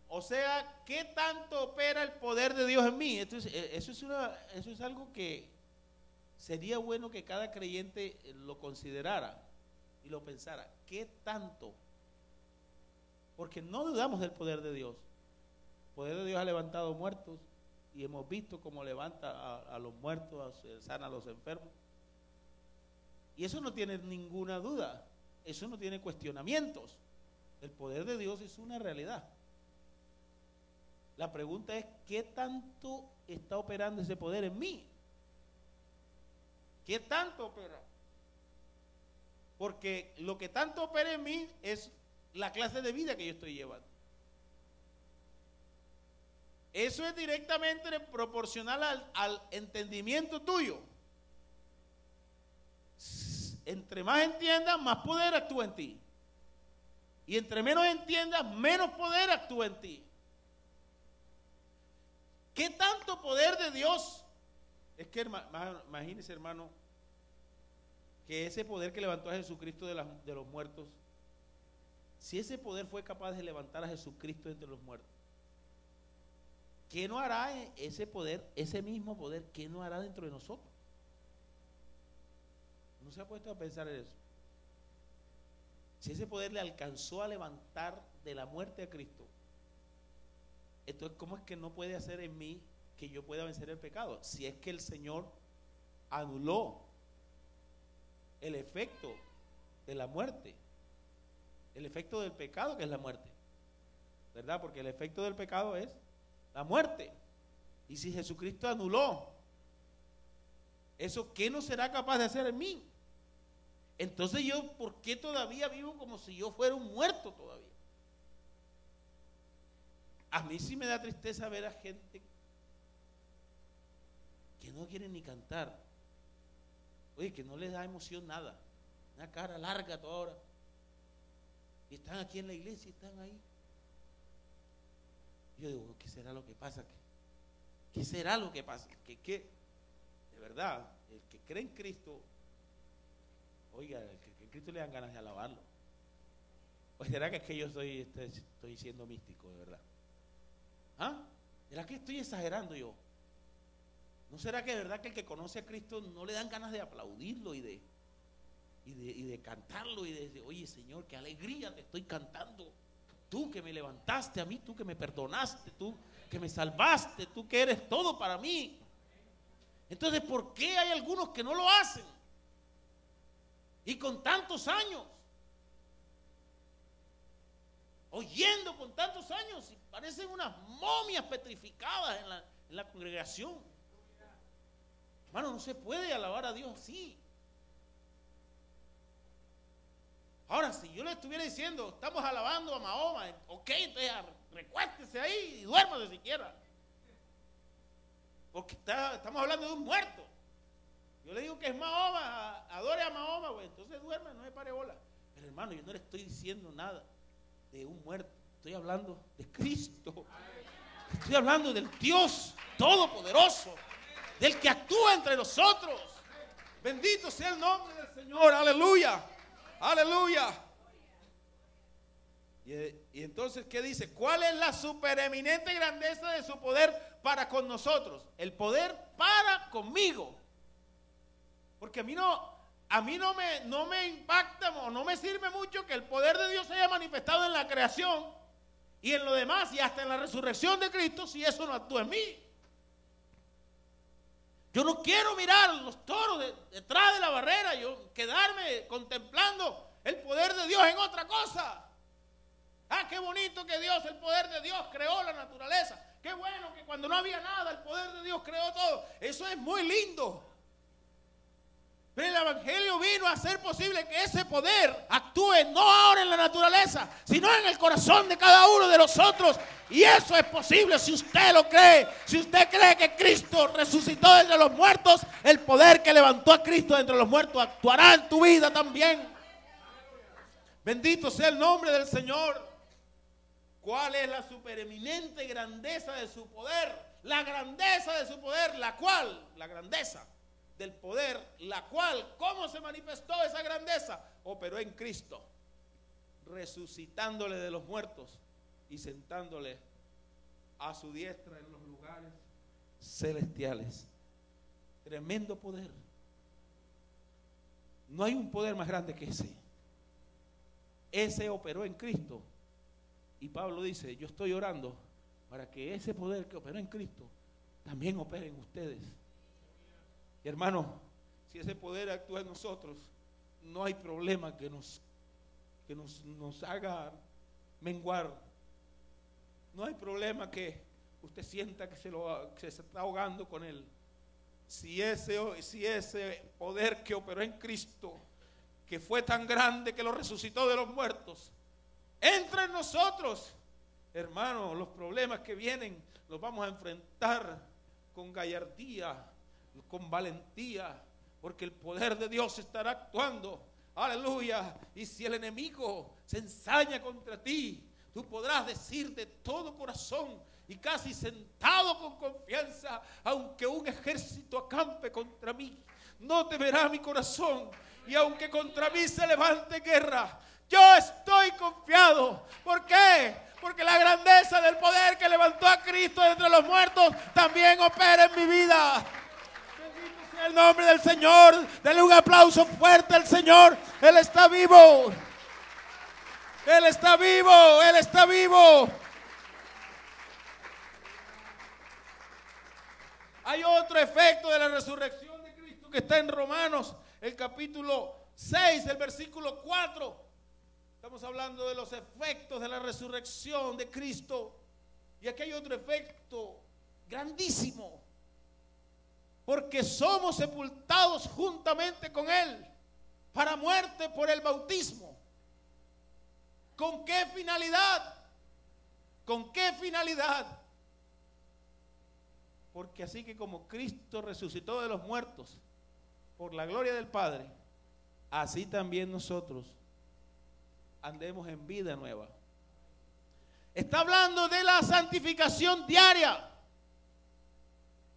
O sea, ¿qué tanto opera el poder de Dios en mí? Eso es algo que sería bueno que cada creyente lo considerara y lo pensara. ¿Qué tanto? Porque no dudamos del poder de Dios. El poder de Dios ha levantado muertos y hemos visto cómo levanta a los muertos, sana a los enfermos. Y eso no tiene ninguna duda, eso no tiene cuestionamientos. El poder de Dios es una realidad. La pregunta es, ¿qué tanto está operando ese poder en mí? ¿Qué tanto opera? Porque lo que tanto opera en mí es la clase de vida que yo estoy llevando. Eso es directamente proporcional al entendimiento tuyo. Entre más entiendas, más poder actúa en ti. Y entre menos entiendas, menos poder actúa en ti. ¿Qué tanto poder de Dios? Es que imagínese, hermano, que ese poder que levantó a Jesucristo de los muertos, si ese poder fue capaz de levantar a Jesucristo entre los muertos, ¿qué no hará ese poder, ese mismo poder, qué no hará dentro de nosotros? ¿No se ha puesto a pensar en eso? si ese poder le alcanzó a levantar de la muerte a Cristo, entonces ¿cómo es que no puede hacer en mí que yo pueda vencer el pecado? Si es que el Señor anuló el efecto de la muerte, el efecto del pecado, que es la muerte, ¿verdad? Porque el efecto del pecado es la muerte. Y si Jesucristo anuló eso, ¿qué no será capaz de hacer en mí? Entonces yo, ¿por qué todavía vivo como si yo fuera un muerto todavía? A mí sí me da tristeza ver a gente que no quiere ni cantar. Oye, que no les da emoción nada. Una cara larga toda hora. Y están aquí en la iglesia y están ahí. Yo digo, ¿qué será lo que pasa? ¿Qué será lo que pasa? Que de verdad, el que cree en Cristo, oiga, el que cree en Cristo le dan ganas de alabarlo. ¿O será que es que yo estoy siendo místico, de verdad? ¿Ah? ¿Será que estoy exagerando yo? ¿No será que de verdad que el que conoce a Cristo no le dan ganas de aplaudirlo y de cantarlo y de decir, oye Señor, qué alegría te estoy cantando? Tú que me levantaste a mí, tú que me perdonaste, tú que me salvaste, tú que eres todo para mí. Entonces, ¿por qué hay algunos que no lo hacen? Y con tantos años, oyendo con tantos años, y parecen unas momias petrificadas en la congregación. Hermano, no se puede alabar a Dios así. Ahora, si yo le estuviera diciendo, estamos alabando a Mahoma, ok, entonces recuéstese ahí y duérmase siquiera. Porque estamos hablando de un muerto. Yo le digo que es Mahoma, adore a Mahoma, pues entonces duerma, no me pare bola. Pero hermano, yo no le estoy diciendo nada de un muerto. Estoy hablando de Cristo. Estoy hablando del Dios Todopoderoso, del que actúa entre nosotros. Bendito sea el nombre del Señor, aleluya, aleluya. Y entonces, ¿qué dice? ¿Cuál es la supereminente grandeza de su poder para con nosotros? El poder para conmigo. Porque a mí no me impacta o no me sirve mucho que el poder de Dios se haya manifestado en la creación y en lo demás y hasta en la resurrección de Cristo si eso no actúa en mí. Yo no quiero mirar los toros detrás de la barrera, yo quedarme contemplando el poder de Dios en otra cosa. Ah, qué bonito que Dios, el poder de Dios creó la naturaleza. Qué bueno que cuando no había nada, el poder de Dios creó todo. Eso es muy lindo. Pero el Evangelio vino a hacer posible que ese poder actúe no ahora en la naturaleza, sino en el corazón de cada uno de nosotros. Y eso es posible si usted lo cree. Si usted cree que Cristo resucitó de entre los muertos, el poder que levantó a Cristo de entre los muertos actuará en tu vida también. Bendito sea el nombre del Señor. ¿Cuál es la supereminente grandeza de su poder? La grandeza de su poder, la grandeza del poder, la cual, ¿cómo se manifestó esa grandeza? Operó en Cristo, resucitándole de los muertos y sentándole a su diestra en los lugares celestiales. Tremendo poder. No hay un poder más grande que ese. Ese operó en Cristo. Y Pablo dice, yo estoy orando para que ese poder que operó en Cristo también opere en ustedes. Y hermano, si ese poder actúa en nosotros, no hay problema que nos haga menguar. No hay problema que usted sienta que se está ahogando con él. Si ese poder que operó en Cristo, que fue tan grande que lo resucitó de los muertos, entra en nosotros, hermano, los problemas que vienen los vamos a enfrentar con gallardía, con valentía, porque el poder de Dios estará actuando. Aleluya. Y si el enemigo se ensaña contra ti, tú podrás decir de todo corazón y casi sentado con confianza, aunque un ejército acampe contra mí, no temerá mi corazón, y aunque contra mí se levante guerra, yo estoy confiado. ¿Por qué? Porque la grandeza del poder que levantó a Cristo de entre los muertos también opera en mi vida. Bendito sea el nombre del Señor. Denle un aplauso fuerte al Señor. Él está vivo. Él está vivo, Él está vivo. Hay otro efecto de la resurrección de Cristo que está en Romanos, el capítulo 6, el versículo 4. Estamos hablando de los efectos de la resurrección de Cristo. Y aquí hay otro efecto grandísimo. Porque somos sepultados juntamente con Él para muerte por el bautismo. ¿Con qué finalidad? ¿Con qué finalidad? Porque así que como Cristo resucitó de los muertos por la gloria del Padre, así también nosotros andemos en vida nueva. Está hablando de la santificación diaria.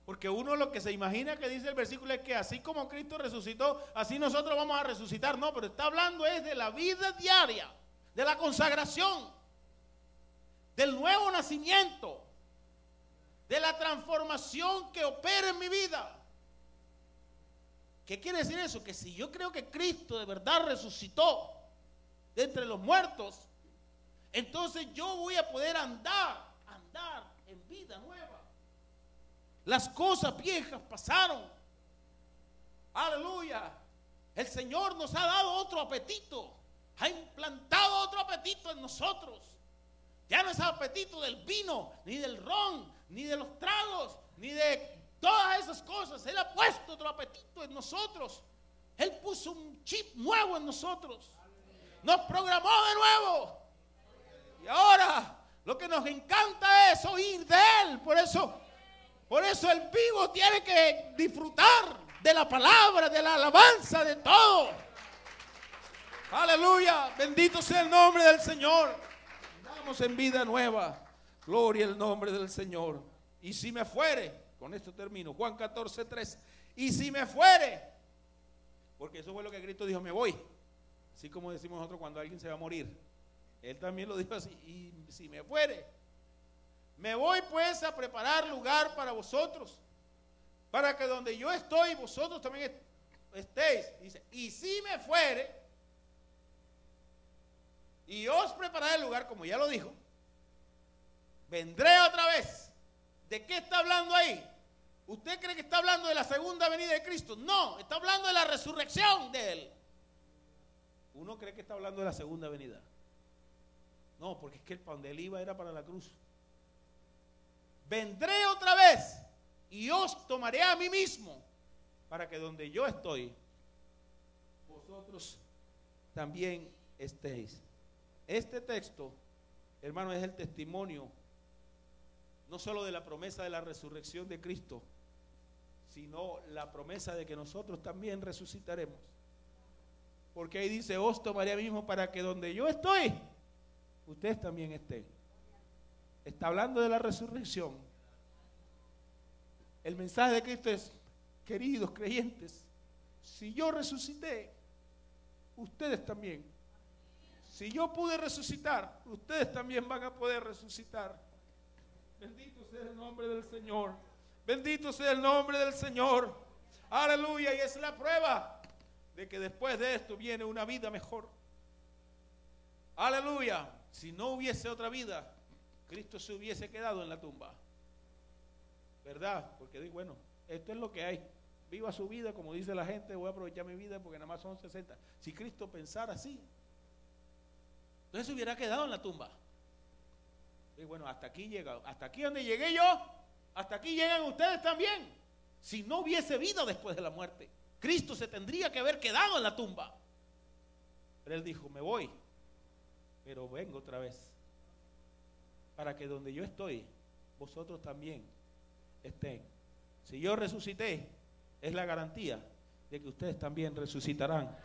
Porque uno lo que se imagina que dice el versículo es que así como Cristo resucitó, así nosotros vamos a resucitar. No, pero está hablando es de la vida diaria, de la consagración, del nuevo nacimiento, de la transformación que opera en mi vida. ¿Qué quiere decir eso? Que si yo creo que Cristo de verdad resucitó de entre los muertos, entonces yo voy a poder andar en vida nueva. Las cosas viejas pasaron. Aleluya. El Señor nos ha dado otro apetito, ha implantado otro apetito en nosotros. Ya no es apetito del vino, ni del ron, ni de los tragos, ni de todas esas cosas. Él ha puesto otro apetito en nosotros. Él puso un chip nuevo en nosotros. Nos programó de nuevo. Y ahora lo que nos encanta es oír de Él. Por eso el vivo tiene que disfrutar de la palabra, de la alabanza, de todo. Aleluya. Bendito sea el nombre del Señor. Andamos en vida nueva. Gloria al nombre del Señor. Y si me fuere, con esto termino, Juan 14:3. Y si me fuere, porque eso fue lo que Cristo dijo, me voy. Así como decimos nosotros cuando alguien se va a morir. Él también lo dijo así, y si me fuere, me voy pues a preparar lugar para vosotros, para que donde yo estoy, vosotros también estéis. Dice, y si me fuere, y os prepararé el lugar, como ya lo dijo, vendré otra vez. ¿De qué está hablando ahí? ¿Usted cree que está hablando de la segunda venida de Cristo? No, está hablando de la resurrección de Él. Uno cree que está hablando de la segunda venida. No, porque es que el pan de Él iba era para la cruz. Vendré otra vez y os tomaré a mí mismo, para que donde yo estoy, vosotros también estéis. Este texto, hermano, es el testimonio no solo de la promesa de la resurrección de Cristo, sino la promesa de que nosotros también resucitaremos. Porque ahí dice, os tomaré a mí mismo para que donde yo estoy, ustedes también estén. Está hablando de la resurrección. El mensaje de Cristo es, queridos creyentes, si yo resucité, ustedes también. Si yo pude resucitar, ustedes también van a poder resucitar. Bendito sea el nombre del Señor. Bendito sea el nombre del Señor. Aleluya. Y es la prueba de que después de esto viene una vida mejor. Aleluya. Si no hubiese otra vida, Cristo se hubiese quedado en la tumba. ¿Verdad? Porque digo, bueno, esto es lo que hay. Viva su vida, como dice la gente, voy a aprovechar mi vida porque nada más son 60. Si Cristo pensara así, entonces se hubiera quedado en la tumba. Y bueno, hasta aquí llega, hasta aquí donde llegué yo, hasta aquí llegan ustedes también. Si no hubiese vida después de la muerte, Cristo se tendría que haber quedado en la tumba. Pero Él dijo, me voy, pero vengo otra vez, para que donde yo estoy, vosotros también estén. Si yo resucité, es la garantía de que ustedes también resucitarán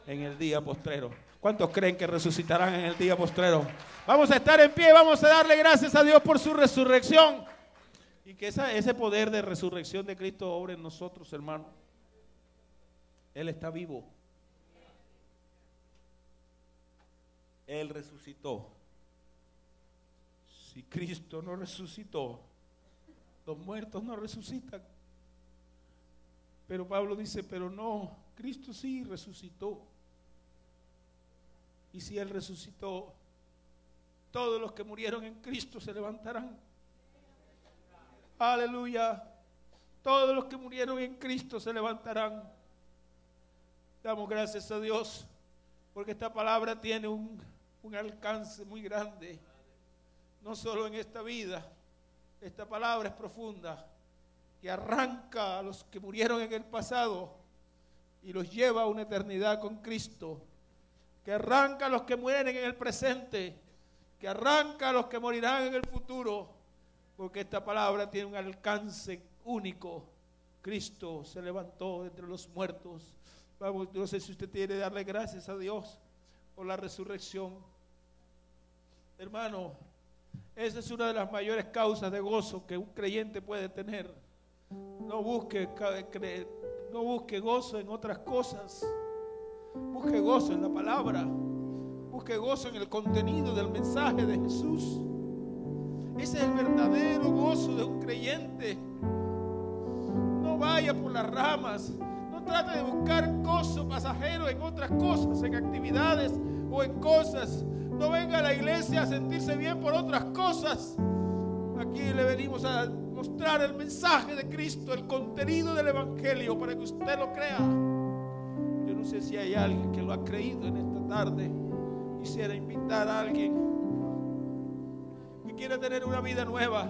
en el día postrero. ¿Cuántos creen que resucitarán en el día postrero? Vamos a estar en pie, vamos a darle gracias a Dios por su resurrección. Y que ese poder de resurrección de Cristo obre en nosotros, hermano. Él está vivo. Él resucitó. Si Cristo no resucitó, los muertos no resucitan. Pero Pablo dice, pero no, Cristo sí resucitó. Y si Él resucitó, todos los que murieron en Cristo se levantarán. Aleluya. Todos los que murieron en Cristo se levantarán. Damos gracias a Dios porque esta palabra tiene un alcance muy grande. No solo en esta vida. Esta palabra es profunda, que arranca a los que murieron en el pasado y los lleva a una eternidad con Cristo, que arranca a los que mueren en el presente, que arranca a los que morirán en el futuro, porque esta palabra tiene un alcance único. Cristo se levantó de entre los muertos. Vamos, no sé si usted tiene que darle gracias a Dios por la resurrección. Hermano, esa es una de las mayores causas de gozo que un creyente puede tener. No busque gozo en otras cosas. Busque gozo en la palabra. Busque gozo en el contenido del mensaje de Jesús. Ese es el verdadero gozo de un creyente. No vaya por las ramas. No trate de buscar gozo pasajero en otras cosas, en actividades o en cosas. No venga a la iglesia a sentirse bien por otras cosas. Aquí le venimos a mostrar el mensaje de Cristo, el contenido del Evangelio, para que usted lo crea. Yo no sé si hay alguien que lo ha creído en esta tarde. Quisiera invitar a alguien que quiera tener una vida nueva,